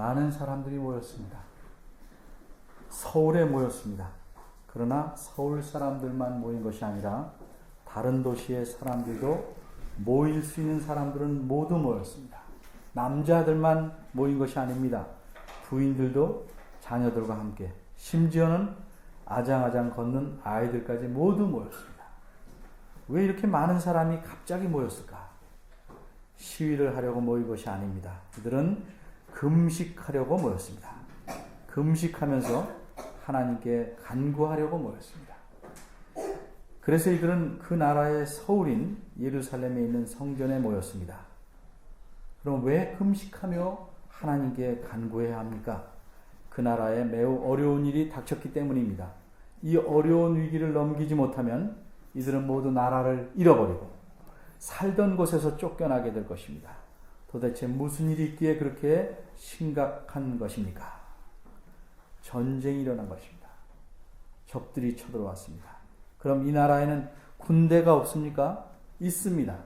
많은 사람들이 모였습니다. 서울에 모였습니다. 그러나 서울 사람들만 모인 것이 아니라 다른 도시의 사람들도 모일 수 있는 사람들은 모두 모였습니다. 남자들만 모인 것이 아닙니다. 부인들도 자녀들과 함께, 심지어는 아장아장 걷는 아이들까지 모두 모였습니다. 왜 이렇게 많은 사람이 갑자기 모였을까? 시위를 하려고 모인 것이 아닙니다. 그들은 금식하려고 모였습니다. 금식하면서 하나님께 간구하려고 모였습니다. 그래서 이들은 그 나라의 서울인 예루살렘에 있는 성전에 모였습니다. 그럼 왜 금식하며 하나님께 간구해야 합니까? 그 나라에 매우 어려운 일이 닥쳤기 때문입니다. 이 어려운 위기를 넘기지 못하면 이들은 모두 나라를 잃어버리고 살던 곳에서 쫓겨나게 될 것입니다. 도대체 무슨 일이 있기에 그렇게 심각한 것입니까? 전쟁이 일어난 것입니다. 적들이 쳐들어왔습니다. 그럼 이 나라에는 군대가 없습니까? 있습니다.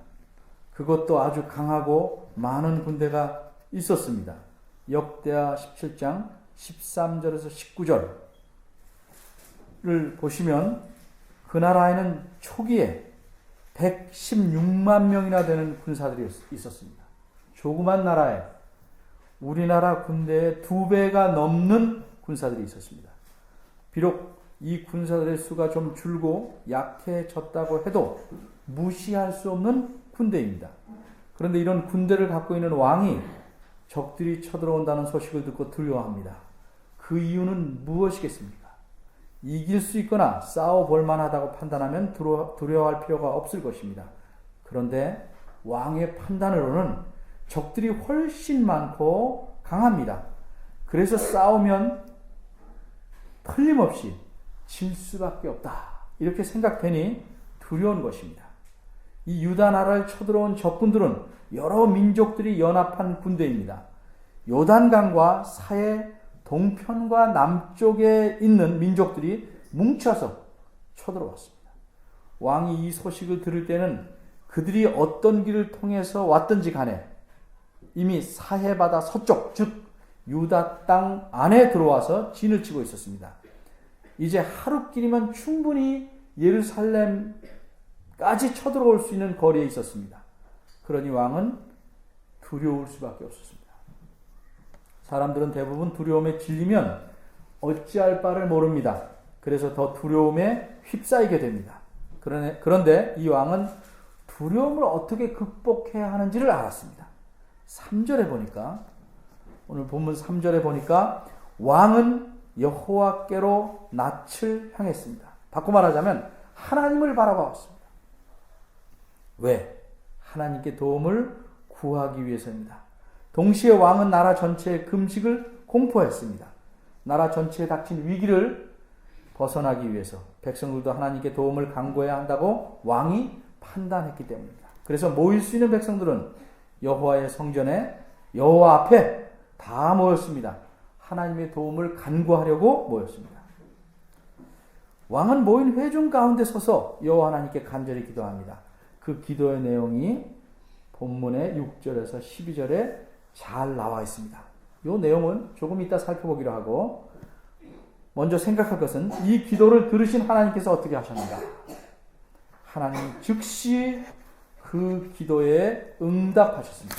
그것도 아주 강하고 많은 군대가 있었습니다. 역대하 17장 13절에서 19절을 보시면 그 나라에는 초기에 116만 명이나 되는 군사들이 있었습니다. 조그만 나라에 우리나라 군대의 2배가 넘는 군사들이 있었습니다. 비록 이 군사들의 수가 좀 줄고 약해졌다고 해도 무시할 수 없는 군대입니다. 그런데 이런 군대를 갖고 있는 왕이 적들이 쳐들어온다는 소식을 듣고 두려워합니다. 그 이유는 무엇이겠습니까? 이길 수 있거나 싸워볼 만하다고 판단하면 두려워할 필요가 없을 것입니다. 그런데 왕의 판단으로는 적들이 훨씬 많고 강합니다. 그래서 싸우면 틀림없이 질 수밖에 없다. 이렇게 생각되니 두려운 것입니다. 이 유다 나라를 쳐들어온 적군들은 여러 민족들이 연합한 군대입니다. 요단강과 사해 동편과 남쪽에 있는 민족들이 뭉쳐서 쳐들어왔습니다. 왕이 이 소식을 들을 때는 그들이 어떤 길을 통해서 왔든지 간에 이미 사해바다 서쪽, 즉 유다 땅 안에 들어와서 진을 치고 있었습니다. 이제 하루길이면 충분히 예루살렘까지 쳐들어올 수 있는 거리에 있었습니다. 그러니 왕은 두려울 수밖에 없었습니다. 사람들은 대부분 두려움에 질리면 어찌할 바를 모릅니다. 그래서 더 두려움에 휩싸이게 됩니다. 그런데 이 왕은 두려움을 어떻게 극복해야 하는지를 알았습니다. 3절에 보니까, 오늘 본문 3절에 보니까 왕은 여호와께로 낯을 향했습니다. 바꿔 말하자면 하나님을 바라보았습니다. 왜? 하나님께 도움을 구하기 위해서입니다. 동시에 왕은 나라 전체의 금식을 공포했습니다. 나라 전체에 닥친 위기를 벗어나기 위해서 백성들도 하나님께 도움을 간구해야 한다고 왕이 판단했기 때문입니다. 그래서 모일 수 있는 백성들은 여호와의 성전에 여호와 앞에 다 모였습니다. 하나님의 도움을 간구하려고 모였습니다. 왕은 모인 회중 가운데 서서 여호와 하나님께 간절히 기도합니다. 그 기도의 내용이 본문의 6절에서 12절에 잘 나와 있습니다. 이 내용은 조금 이따 살펴보기로 하고, 먼저 생각할 것은 이 기도를 들으신 하나님께서 어떻게 하셨는가? 하나님 즉시 그 기도에 응답하셨습니다.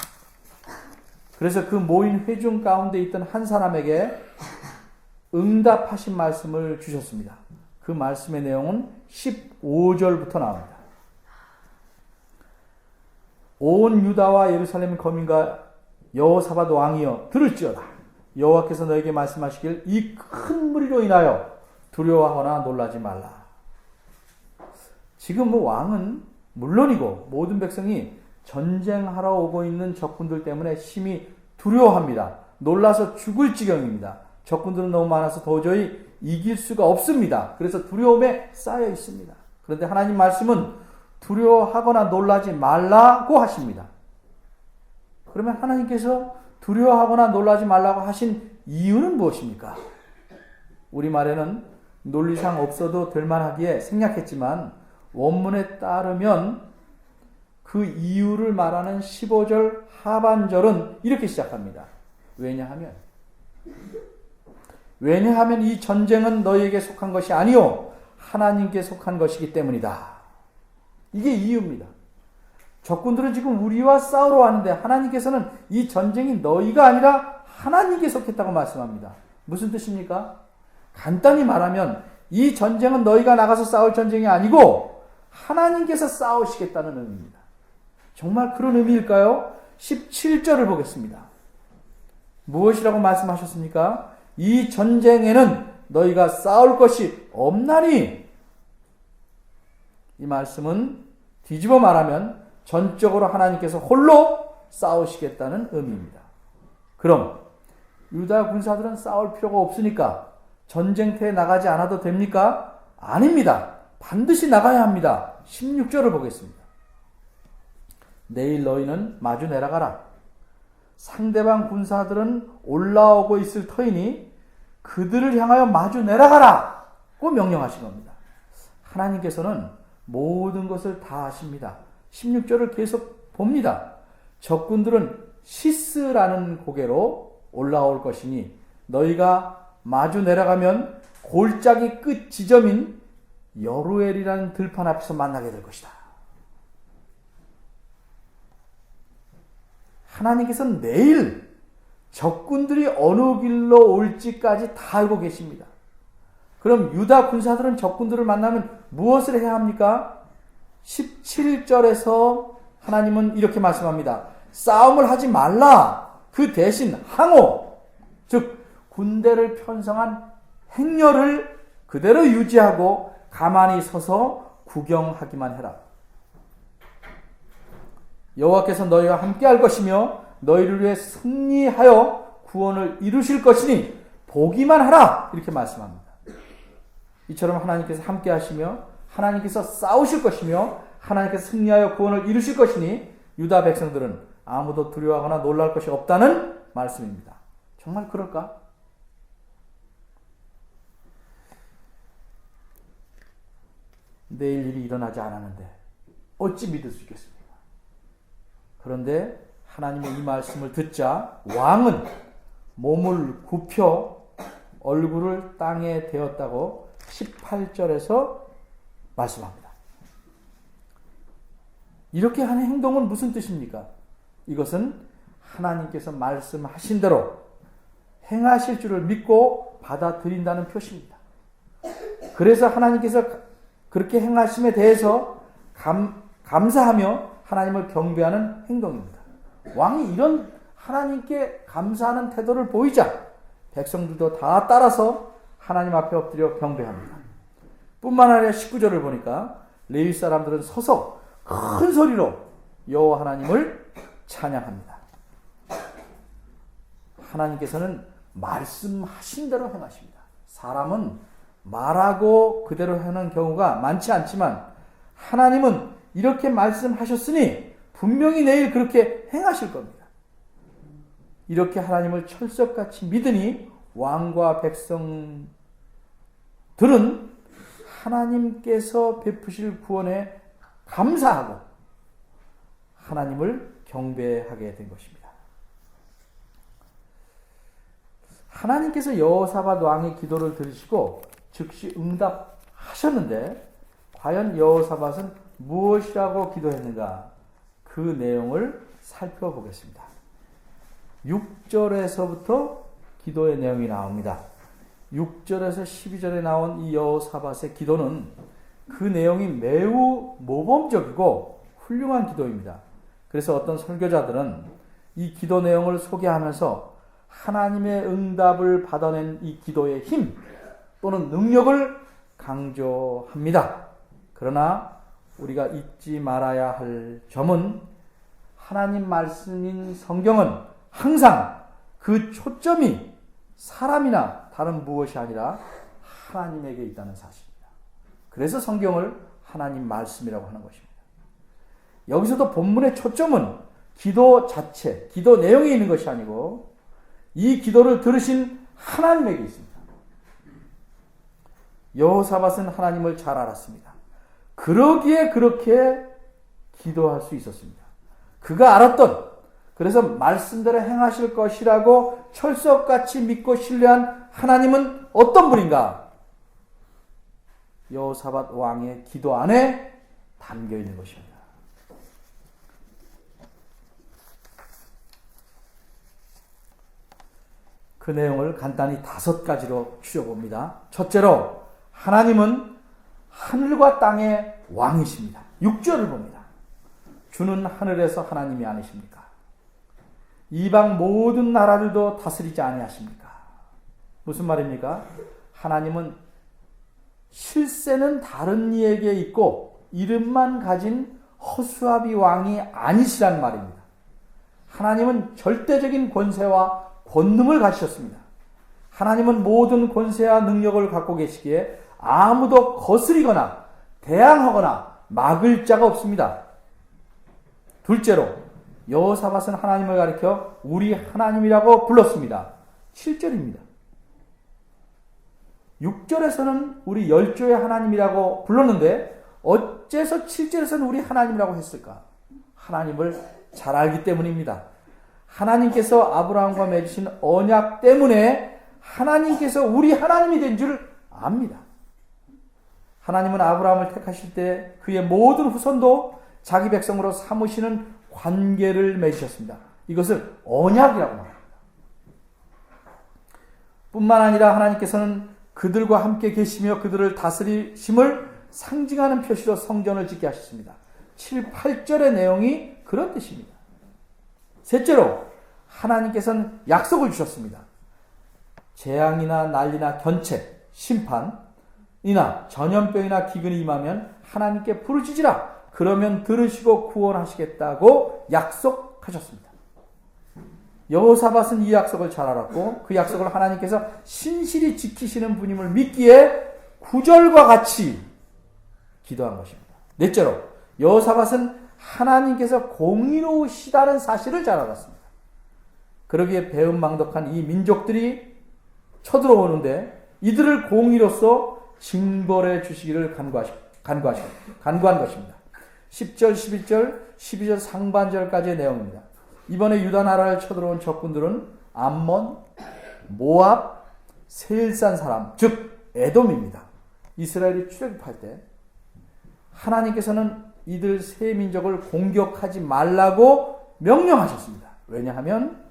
그래서 그 모인 회중 가운데 있던 한 사람에게 응답하신 말씀을 주셨습니다. 그 말씀의 내용은 15절부터 나옵니다. 온 유다와 예루살렘 거민과 여호사밧 왕이여 들을지어다. 여호와께서 너에게 말씀하시길 이 큰 무리로 인하여 두려워하거나 놀라지 말라. 지금 왕은 물론이고 모든 백성이 전쟁하러 오고 있는 적군들 때문에 심히 두려워합니다. 놀라서 죽을 지경입니다. 적군들은 너무 많아서 도저히 이길 수가 없습니다. 그래서 두려움에 쌓여 있습니다. 그런데 하나님 말씀은 두려워하거나 놀라지 말라고 하십니다. 그러면 하나님께서 두려워하거나 놀라지 말라고 하신 이유는 무엇입니까? 우리말에는 논리상 없어도 될 만하기에 생략했지만 원문에 따르면 그 이유를 말하는 15절 하반절은 이렇게 시작합니다. 왜냐하면 왜냐하면 이 전쟁은 너희에게 속한 것이 아니요 하나님께 속한 것이기 때문이다. 이게 이유입니다. 적군들은 지금 우리와 싸우러 왔는데 하나님께서는 이 전쟁이 너희가 아니라 하나님께 속했다고 말씀합니다. 무슨 뜻입니까? 간단히 말하면 이 전쟁은 너희가 나가서 싸울 전쟁이 아니고 하나님께서 싸우시겠다는 의미입니다. 정말 그런 의미일까요? 17절을 보겠습니다. 무엇이라고 말씀하셨습니까? 이 전쟁에는 너희가 싸울 것이 없나니. 이 말씀은 뒤집어 말하면 전적으로 하나님께서 홀로 싸우시겠다는 의미입니다. 그럼 유다 군사들은 싸울 필요가 없으니까 전쟁터에 나가지 않아도 됩니까? 아닙니다. 반드시 나가야 합니다. 16절을 보겠습니다. 내일 너희는 마주 내려가라. 상대방 군사들은 올라오고 있을 터이니 그들을 향하여 마주 내려가라 고 명령하신 겁니다. 하나님께서는 모든 것을 다 아십니다. 16절을 계속 봅니다. 적군들은 시스라는 고개로 올라올 것이니 너희가 마주 내려가면 골짜기 끝 지점인 여루엘이라는 들판 앞에서 만나게 될 것이다. 하나님께서는 내일 적군들이 어느 길로 올지까지 다 알고 계십니다. 그럼 유다 군사들은 적군들을 만나면 무엇을 해야 합니까? 17절에서 하나님은 이렇게 말씀합니다. 싸움을 하지 말라. 그 대신 항호, 즉 군대를 편성한 행렬을 그대로 유지하고 가만히 서서 구경하기만 해라. 여호와께서 너희와 함께할 것이며 너희를 위해 승리하여 구원을 이루실 것이니 보기만 하라. 이렇게 말씀합니다. 이처럼 하나님께서 함께하시며 하나님께서 싸우실 것이며 하나님께서 승리하여 구원을 이루실 것이니 유다 백성들은 아무도 두려워하거나 놀랄 것이 없다는 말씀입니다. 정말 그럴까? 내일 일이 일어나지 않았는데 어찌 믿을 수 있겠습니까? 그런데 하나님의 이 말씀을 듣자 왕은 몸을 굽혀 얼굴을 땅에 대었다고 18절에서 말씀합니다. 이렇게 하는 행동은 무슨 뜻입니까? 이것은 하나님께서 말씀하신 대로 행하실 줄을 믿고 받아들인다는 표시입니다. 그래서 하나님께서 그렇게 행하심에 대해서 감사하며 하나님을 경배하는 행동입니다. 왕이 이런 하나님께 감사하는 태도를 보이자 백성들도 다 따라서 하나님 앞에 엎드려 경배합니다. 뿐만 아니라 19절을 보니까 레위 사람들은 서서 큰 소리로 여호와 하나님을 찬양합니다. 하나님께서는 말씀하신 대로 행하십니다. 사람은 말하고 그대로 하는 경우가 많지 않지만 하나님은 이렇게 말씀하셨으니 분명히 내일 그렇게 행하실 겁니다. 이렇게 하나님을 철석같이 믿으니 왕과 백성들은 하나님께서 베푸실 구원에 감사하고 하나님을 경배하게 된 것입니다. 하나님께서 여호사밧 왕의 기도를 들으시고 즉시 응답하셨는데 과연 여호사밧은 무엇이라고 기도했는가? 그 내용을 살펴보겠습니다. 6절에서부터 기도의 내용이 나옵니다. 6절에서 12절에 나온 이 여호사밧의 기도는 그 내용이 매우 모범적이고 훌륭한 기도입니다. 그래서 어떤 설교자들은 이 기도 내용을 소개하면서 하나님의 응답을 받아낸 이 기도의 힘 또는 능력을 강조합니다. 그러나 우리가 잊지 말아야 할 점은 하나님 말씀인 성경은 항상 그 초점이 사람이나 다른 무엇이 아니라 하나님에게 있다는 사실입니다. 그래서 성경을 하나님 말씀이라고 하는 것입니다. 여기서도 본문의 초점은 기도 자체, 기도 내용에 있는 것이 아니고 이 기도를 들으신 하나님에게 있습니다. 여호사밧은 하나님을 잘 알았습니다. 그러기에 그렇게 기도할 수 있었습니다. 그가 알았던 그래서 말씀대로 행하실 것이라고 철석같이 믿고 신뢰한 하나님은 어떤 분인가? 여호사밧 왕의 기도 안에 담겨 있는 것입니다. 그 내용을 간단히 5가지로 추려봅니다. 첫째로, 하나님은 하늘과 땅의 왕이십니다. 6절을 봅니다. 주는 하늘에서 하나님이 아니십니까? 이방 모든 나라들도 다스리지 아니하십니까? 무슨 말입니까? 하나님은 실세는 다른 이에게 있고 이름만 가진 허수아비 왕이 아니시란 말입니다. 하나님은 절대적인 권세와 권능을 가지셨습니다. 하나님은 모든 권세와 능력을 갖고 계시기에 아무도 거스리거나 대항하거나 막을 자가 없습니다. 둘째로, 여호사밧은 하나님을 가리켜 우리 하나님이라고 불렀습니다. 7절입니다. 6절에서는 우리 열조의 하나님이라고 불렀는데 어째서 7절에서는 우리 하나님이라고 했을까? 하나님을 잘 알기 때문입니다. 하나님께서 아브라함과 맺으신 언약 때문에 하나님께서 우리 하나님이 된 줄 압니다. 하나님은 아브라함을 택하실 때 그의 모든 후손도 자기 백성으로 삼으시는 관계를 맺으셨습니다. 이것을 언약이라고 말합니다. 뿐만 아니라 하나님께서는 그들과 함께 계시며 그들을 다스리심을 상징하는 표시로 성전을 짓게 하셨습니다. 7, 8절의 내용이 그런 뜻입니다. 셋째로, 하나님께서는 약속을 주셨습니다. 재앙이나 난리나 견책, 심판이나 전염병이나 기근이 임하면 하나님께 부르짖으라. 그러면 들으시고 구원하시겠다고 약속하셨습니다. 여호사밧은 이 약속을 잘 알았고 그 약속을 하나님께서 신실히 지키시는 분임을 믿기에 9절과 같이 기도한 것입니다. 넷째로, 여호사밧은 하나님께서 공의로우시다는 사실을 잘 알았습니다. 그러기에 배은망덕한 이 민족들이 쳐들어오는데 이들을 공의로서 징벌해 주시기를 간구한 것입니다. 10절, 11절, 12절 상반절까지의 내용입니다. 이번에 유다 나라를 쳐들어온 적군들은 암몬, 모압, 세일산 사람, 즉 에돔입니다. 이스라엘이 출애굽할 때 하나님께서는 이들 세 민족을 공격하지 말라고 명령하셨습니다. 왜냐하면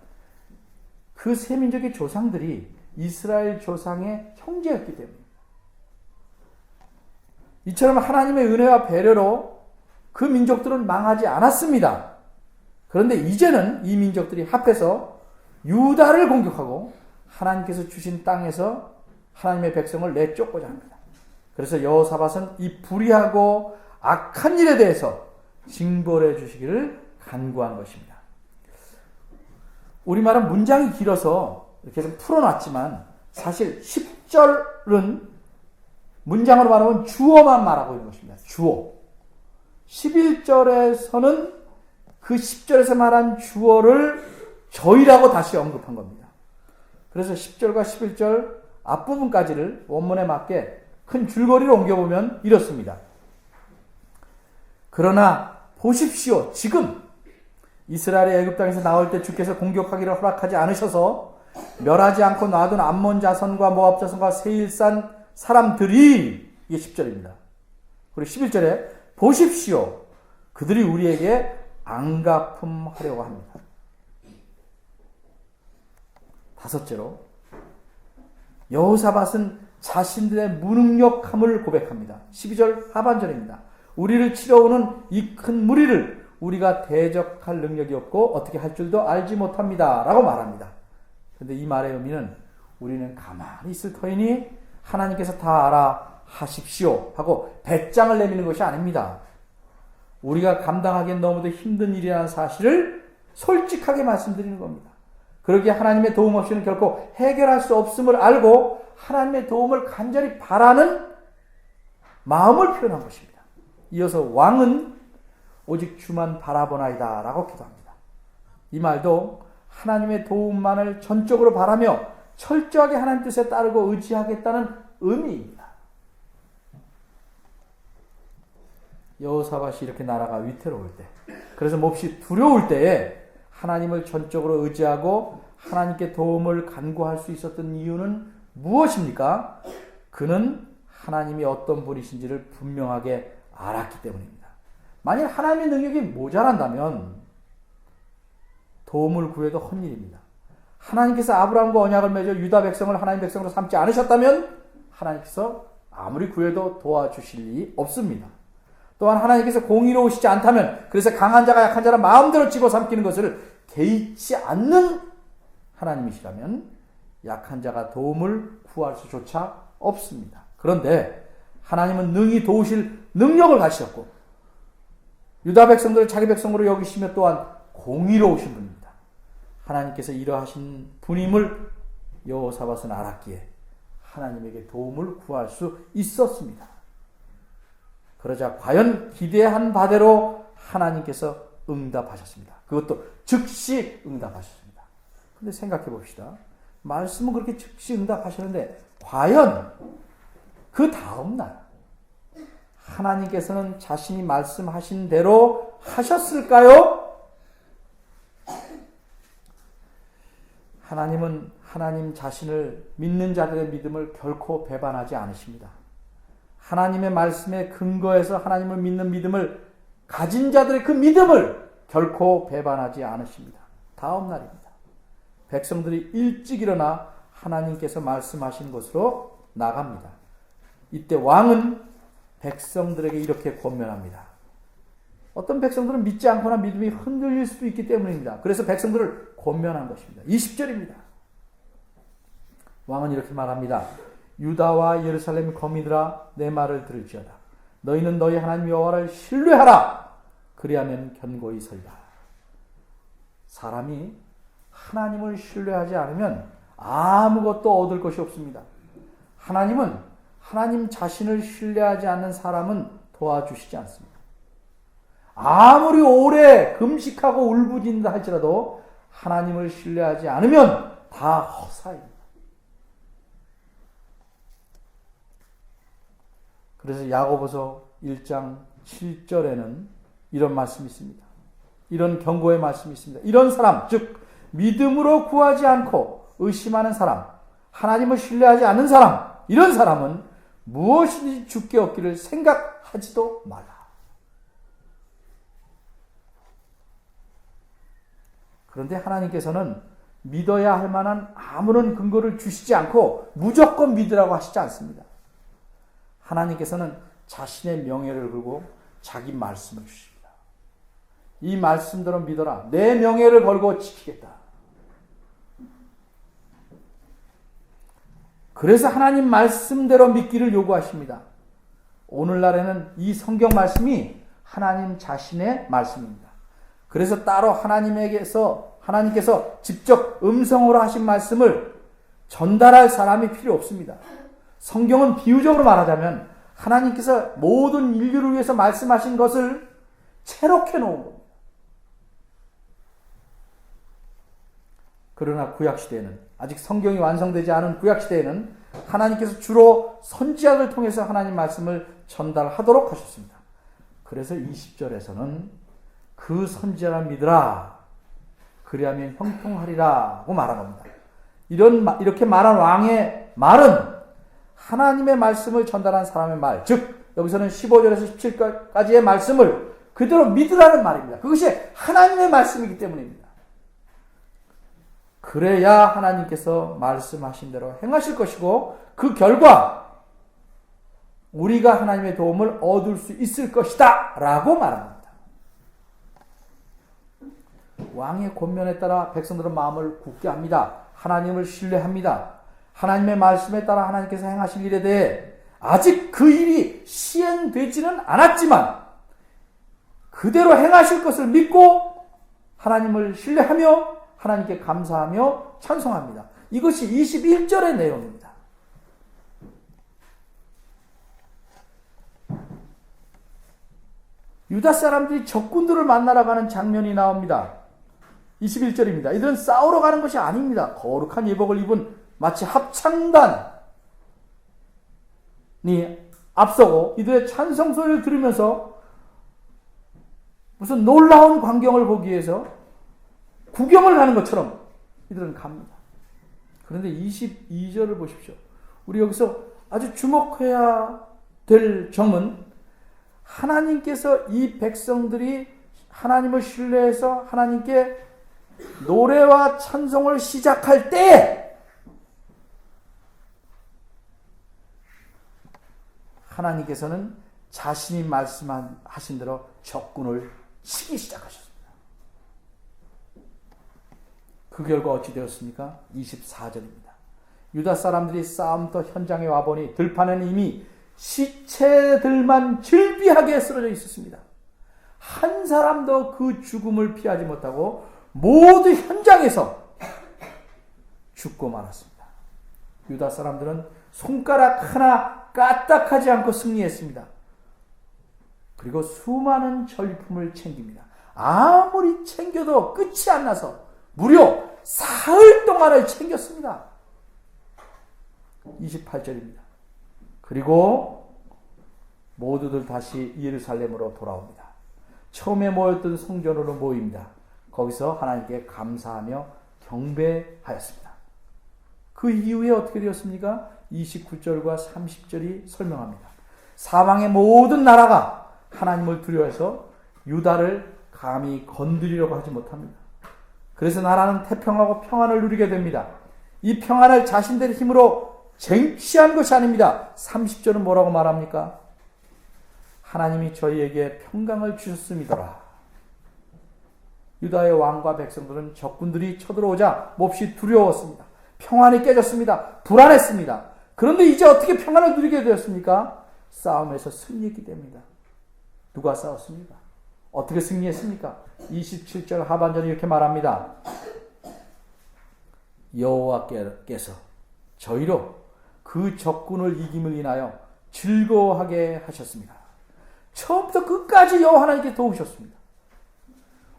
그 세 민족의 조상들이 이스라엘 조상의 형제였기 때문입니다. 이처럼 하나님의 은혜와 배려로 그 민족들은 망하지 않았습니다. 그런데 이제는 이 민족들이 합해서 유다를 공격하고 하나님께서 주신 땅에서 하나님의 백성을 내쫓고자 합니다. 그래서 여호사밧은 이 불의하고 악한 일에 대해서 징벌해 주시기를 간구한 것입니다. 우리말은 문장이 길어서 이렇게 좀 풀어놨지만 사실 10절은 문장으로 말하면 주어만 말하고 있는 것입니다. 주어. 11절에서는 그 10절에서 말한 주어를 저희라고 다시 언급한 겁니다. 그래서 10절과 11절 앞부분까지를 원문에 맞게 큰 줄거리로 옮겨보면 이렇습니다. 그러나 보십시오. 지금 이스라엘이 애굽 땅에서 나올 때 주께서 공격하기를 허락하지 않으셔서 멸하지 않고 놔둔 암몬 자손과 모압 자손과 세일산 사람들이, 이게 10절입니다. 그리고 11절에 보십시오. 그들이 우리에게 앙가품하려고 합니다. 5째로 여호사밧은 자신들의 무능력함을 고백합니다. 12절 하반절입니다. 우리를 치러오는 이 큰 무리를 우리가 대적할 능력이 없고 어떻게 할 줄도 알지 못합니다. 라고 말합니다. 그런데 이 말의 의미는 우리는 가만히 있을 터이니 하나님께서 다 알아 하십시오 하고 배짱을 내미는 것이 아닙니다. 우리가 감당하기엔 너무도 힘든 일이라는 사실을 솔직하게 말씀드리는 겁니다. 그러기에 하나님의 도움 없이는 결코 해결할 수 없음을 알고 하나님의 도움을 간절히 바라는 마음을 표현한 것입니다. 이어서 왕은 오직 주만 바라보나이다 라고 기도합니다. 이 말도 하나님의 도움만을 전적으로 바라며 철저하게 하나님 뜻에 따르고 의지하겠다는 의미입니다. 여호사밧이 이렇게 나라가 위태로울 때, 그래서 몹시 두려울 때에 하나님을 전적으로 의지하고 하나님께 도움을 간구할 수 있었던 이유는 무엇입니까? 그는 하나님이 어떤 분이신지를 분명하게 알았기 때문입니다. 만일 하나님의 능력이 모자란다면 도움을 구해도 헛일입니다. 하나님께서 아브라함과 언약을 맺어 유다 백성을 하나님 백성으로 삼지 않으셨다면 하나님께서 아무리 구해도 도와주실 일이 없습니다. 또한 하나님께서 공의로우시지 않다면, 그래서 강한 자가 약한 자를 마음대로 집어삼키는 것을 개의치 않는 하나님이시라면 약한 자가 도움을 구할 수조차 없습니다. 그런데 하나님은 능히 도우실 능력을 가지셨고 유다 백성들을 자기 백성으로 여기시며 또한 공의로우신 분입니다. 하나님께서 이러하신 분임을 여호사밧은 알았기에 하나님에게 도움을 구할 수 있었습니다. 그러자 과연 기대한 바대로 하나님께서 응답하셨습니다. 그것도 즉시 응답하셨습니다. 근데 생각해 봅시다. 말씀은 그렇게 즉시 응답하셨는데 과연 그 다음 날 하나님께서는 자신이 말씀하신 대로 하셨을까요? 하나님은 하나님 자신을 믿는 자들의 믿음을 결코 배반하지 않으십니다. 하나님의 말씀에 근거해서 하나님을 믿는 믿음을 가진 자들의 그 믿음을 결코 배반하지 않으십니다. 다음 날입니다. 백성들이 일찍 일어나 하나님께서 말씀하신 곳으로 나갑니다. 이때 왕은 백성들에게 이렇게 권면합니다. 어떤 백성들은 믿지 않거나 믿음이 흔들릴 수도 있기 때문입니다. 그래서 백성들을 권면한 것입니다. 20절입니다. 왕은 이렇게 말합니다. 유다와 예루살렘 거민들아 내 말을 들을지어다. 너희는 너희 하나님 여호와를 신뢰하라. 그리하면 견고히 서리라. 사람이 하나님을 신뢰하지 않으면 아무것도 얻을 것이 없습니다. 하나님은 하나님 자신을 신뢰하지 않는 사람은 도와주시지 않습니다. 아무리 오래 금식하고 울부짖는다 할지라도 하나님을 신뢰하지 않으면 다 허사입니다. 그래서 야고보서 1장 7절에는 이런 말씀이 있습니다. 이런 경고의 말씀이 있습니다. 이런 사람, 즉 믿음으로 구하지 않고 의심하는 사람, 하나님을 신뢰하지 않는 사람, 이런 사람은 무엇이든지 주께 얻기를 생각하지도 말라. 그런데 하나님께서는 믿어야 할 만한 아무런 근거를 주시지 않고 무조건 믿으라고 하시지 않습니다. 하나님께서는 자신의 명예를 걸고 자기 말씀을 주십니다. 이 말씀대로 믿어라. 내 명예를 걸고 지키겠다. 그래서 하나님 말씀대로 믿기를 요구하십니다. 오늘날에는 이 성경 말씀이 하나님 자신의 말씀입니다. 그래서 따로 하나님께서 직접 음성으로 하신 말씀을 전달할 사람이 필요 없습니다. 성경은 비유적으로 말하자면 하나님께서 모든 인류를 위해서 말씀하신 것을 채록해 놓은 겁니다. 그러나 구약시대에는, 아직 성경이 완성되지 않은 구약시대에는 하나님께서 주로 선지자를 통해서 하나님 말씀을 전달하도록 하셨습니다. 그래서 20절에서는 그 선지자를 믿으라. 그리하면 형통하리라고 말한 겁니다. 이렇게 말한 왕의 말은 하나님의 말씀을 전달한 사람의 말, 즉 여기서는 15절에서 17절까지의 말씀을 그대로 믿으라는 말입니다. 그것이 하나님의 말씀이기 때문입니다. 그래야 하나님께서 말씀하신 대로 행하실 것이고 그 결과 우리가 하나님의 도움을 얻을 수 있을 것이다 라고 말합니다. 왕의 권면에 따라 백성들은 마음을 굳게 합니다. 하나님을 신뢰합니다. 하나님의 말씀에 따라 하나님께서 행하실 일에 대해 아직 그 일이 시행되지는 않았지만 그대로 행하실 것을 믿고 하나님을 신뢰하며 하나님께 감사하며 찬송합니다. 이것이 21절의 내용입니다. 유다 사람들이 적군들을 만나러 가는 장면이 나옵니다. 21절입니다. 이들은 싸우러 가는 것이 아닙니다. 거룩한 예복을 입은 마치 합창단이 앞서고 이들의 찬송 소리를 들으면서 무슨 놀라운 광경을 보기 위해서 구경을 가는 것처럼 이들은 갑니다. 그런데 22절을 보십시오. 우리 여기서 아주 주목해야 될 점은 하나님께서 이 백성들이 하나님을 신뢰해서 하나님께 노래와 찬송을 시작할 때 하나님께서는 자신이 말씀하신 대로 적군을 치기 시작하셨습니다. 그 결과 어찌 되었습니까? 24절입니다. 유다 사람들이 싸움터 현장에 와보니 들판에는 이미 시체들만 질비하게 쓰러져 있었습니다. 한 사람도 그 죽음을 피하지 못하고 모두 현장에서 죽고 말았습니다. 유다 사람들은 손가락 하나 까딱하지 않고 승리했습니다. 그리고 수많은 전리품을 챙깁니다. 아무리 챙겨도 끝이 안 나서 무려 사흘 동안을 챙겼습니다. 28절입니다. 그리고 모두들 다시 예루살렘으로 돌아옵니다. 처음에 모였던 성전으로 모입니다. 거기서 하나님께 감사하며 경배하였습니다. 그 이후에 어떻게 되었습니까? 29절과 30절이 설명합니다. 사방의 모든 나라가 하나님을 두려워해서 유다를 감히 건드리려고 하지 못합니다. 그래서 나라는 태평하고 평안을 누리게 됩니다. 이 평안을 자신들의 힘으로 쟁취한 것이 아닙니다. 30절은 뭐라고 말합니까? 하나님이 저희에게 평강을 주셨음이더라. 유다의 왕과 백성들은 적군들이 쳐들어오자 몹시 두려웠습니다. 평안이 깨졌습니다. 불안했습니다. 그런데 이제 어떻게 평안을 누리게 되었습니까? 싸움에서 승리했기 때문입니다. 누가 싸웠습니까? 어떻게 승리했습니까? 27절 하반절이 이렇게 말합니다. 여호와께서 저희로 그 적군을 이김을 인하여 즐거워하게 하셨습니다. 처음부터 끝까지 여호와 하나님께 도우셨습니다.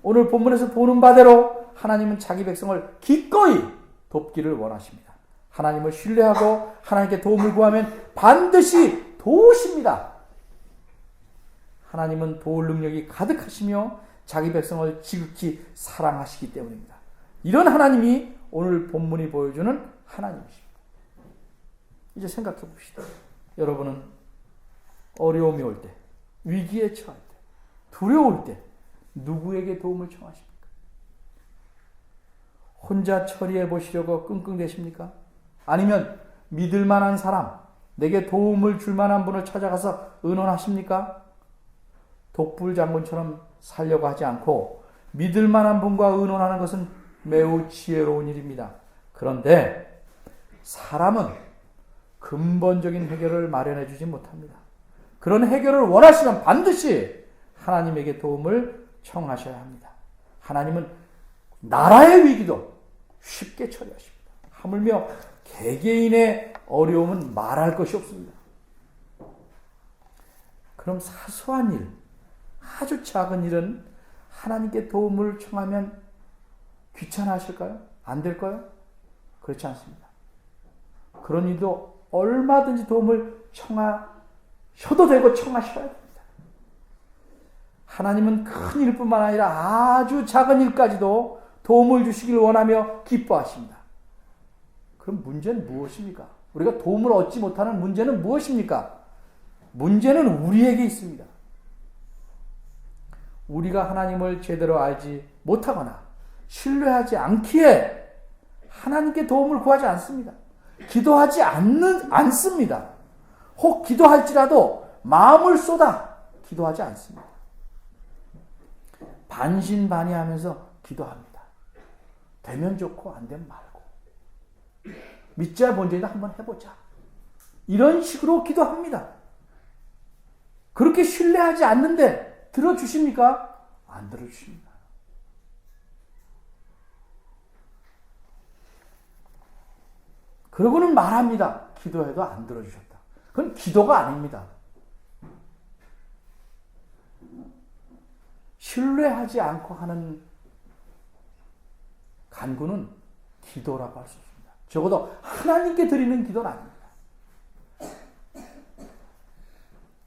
오늘 본문에서 보는 바대로 하나님은 자기 백성을 기꺼이 돕기를 원하십니다. 하나님을 신뢰하고 하나님께 도움을 구하면 반드시 도우십니다. 하나님은 도울 능력이 가득하시며 자기 백성을 지극히 사랑하시기 때문입니다. 이런 하나님이 오늘 본문이 보여주는 하나님이십니다. 이제 생각해 봅시다. 여러분은 어려움이 올 때, 위기에 처할 때, 두려울 때 누구에게 도움을 청하십니까? 혼자 처리해 보시려고 끙끙대십니까? 아니면 믿을 만한 사람, 내게 도움을 줄 만한 분을 찾아가서 의논하십니까? 독불 장군처럼 살려고 하지 않고 믿을 만한 분과 의논하는 것은 매우 지혜로운 일입니다. 그런데 사람은 근본적인 해결을 마련해 주지 못합니다. 그런 해결을 원하시면 반드시 하나님에게 도움을 청하셔야 합니다. 하나님은 나라의 위기도 쉽게 처리하십니다. 하물며 개개인의 어려움은 말할 것이 없습니다. 그럼 사소한 일, 아주 작은 일은 하나님께 도움을 청하면 귀찮아하실까요? 안 될까요? 그렇지 않습니다. 그런 일도 얼마든지 도움을 청하셔도 되고 청하셔야 됩니다. 하나님은 큰 일뿐만 아니라 아주 작은 일까지도 도움을 주시길 원하며 기뻐하십니다. 그럼 문제는 무엇입니까? 우리가 도움을 얻지 못하는 문제는 무엇입니까? 문제는 우리에게 있습니다. 우리가 하나님을 제대로 알지 못하거나 신뢰하지 않기에 하나님께 도움을 구하지 않습니다. 기도하지 않습니다. 혹 기도할지라도 마음을 쏟아 기도하지 않습니다. 반신반의하면서 기도합니다. 되면 좋고 안 되면 말고. 믿자 본전이다 한번 해보자. 이런 식으로 기도합니다. 그렇게 신뢰하지 않는데 들어주십니까? 안 들어주십니다. 그러고는 말합니다. 기도해도 안 들어주셨다. 그건 기도가 아닙니다. 신뢰하지 않고 하는 간구는 기도라고 할 수 있습니다. 적어도 하나님께 드리는 기도는 아닙니다.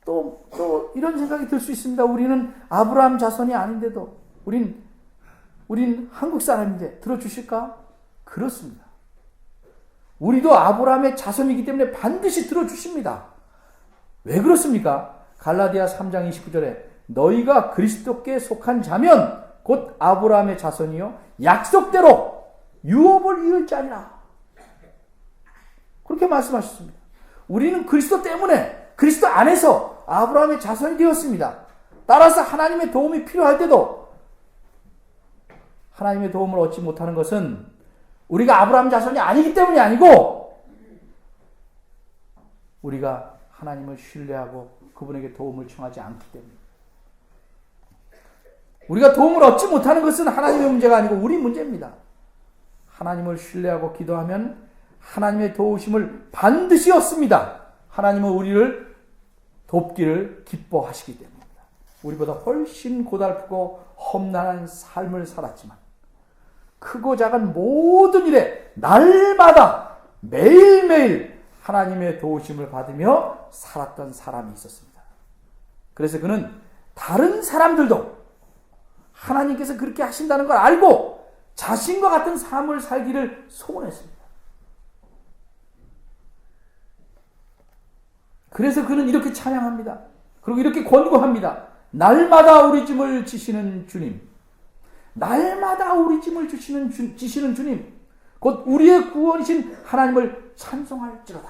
또 이런 생각이 들 수 있습니다. 우리는 아브라함 자손이 아닌데도 우린 우린 한국 사람인데 들어주실까? 그렇습니다. 우리도 아브라함의 자손이기 때문에 반드시 들어주십니다. 왜 그렇습니까? 갈라디아 3장 29절에 너희가 그리스도께 속한 자면 곧 아브라함의 자손이요 약속대로 유업을 이을 자니라. 그렇게 말씀하셨습니다. 우리는 그리스도 때문에 그리스도 안에서 아브라함의 자손이 되었습니다. 따라서 하나님의 도움이 필요할 때도 하나님의 도움을 얻지 못하는 것은 우리가 아브라함 자손이 아니기 때문이 아니고 우리가 하나님을 신뢰하고 그분에게 도움을 청하지 않기 때문입니다. 우리가 도움을 얻지 못하는 것은 하나님의 문제가 아니고 우리 문제입니다. 하나님을 신뢰하고 기도하면 하나님의 도우심을 반드시 얻습니다. 하나님은 우리를 돕기를 기뻐하시기 때문입니다. 우리보다 훨씬 고달프고 험난한 삶을 살았지만 크고 작은 모든 일에 날마다 매일매일 하나님의 도우심을 받으며 살았던 사람이 있었습니다. 그래서 그는 다른 사람들도 하나님께서 그렇게 하신다는 걸 알고 자신과 같은 삶을 살기를 소원했습니다. 그래서 그는 이렇게 찬양합니다. 그리고 이렇게 권고합니다. 날마다 우리 짐을 지시는 주님, 날마다 우리 짐을 지시는 주님, 곧 우리의 구원이신 하나님을 찬송할지로다.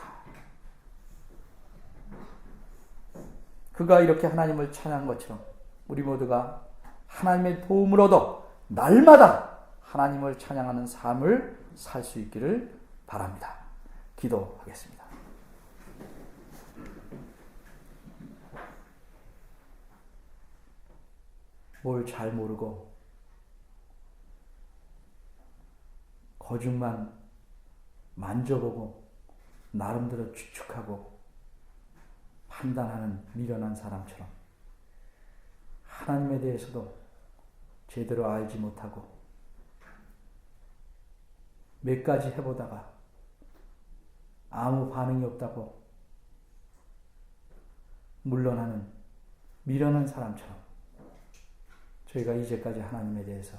그가 이렇게 하나님을 찬양한 것처럼 우리 모두가 하나님의 도움을 얻어 날마다 하나님을 찬양하는 삶을 살 수 있기를 바랍니다. 기도하겠습니다. 뭘 잘 모르고 거중만 만져보고 나름대로 추측하고 판단하는 미련한 사람처럼 하나님에 대해서도 제대로 알지 못하고 몇 가지 해보다가 아무 반응이 없다고 물러나는 미련한 사람처럼 저희가 이제까지 하나님에 대해서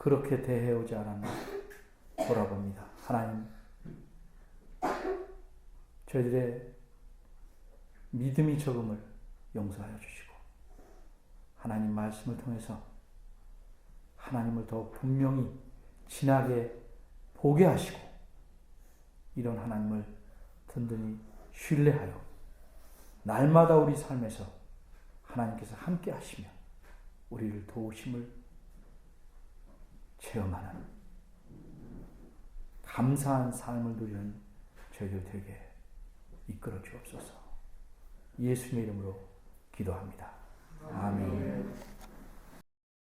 그렇게 대해오지 않았나 돌아봅니다. 하나님, 저희들의 믿음이 적음을 용서하여 주시고 하나님 말씀을 통해서 하나님을 더 분명히 진하게 보게 하시고 이런 하나님을 든든히 신뢰하여 날마다 우리 삶에서 하나님께서 함께 하시며 우리를 도우심을 체험하는 감사한 삶을 누리는 저희들 되게 이끌어 주옵소서. 예수님의 이름으로 기도합니다. 아멘.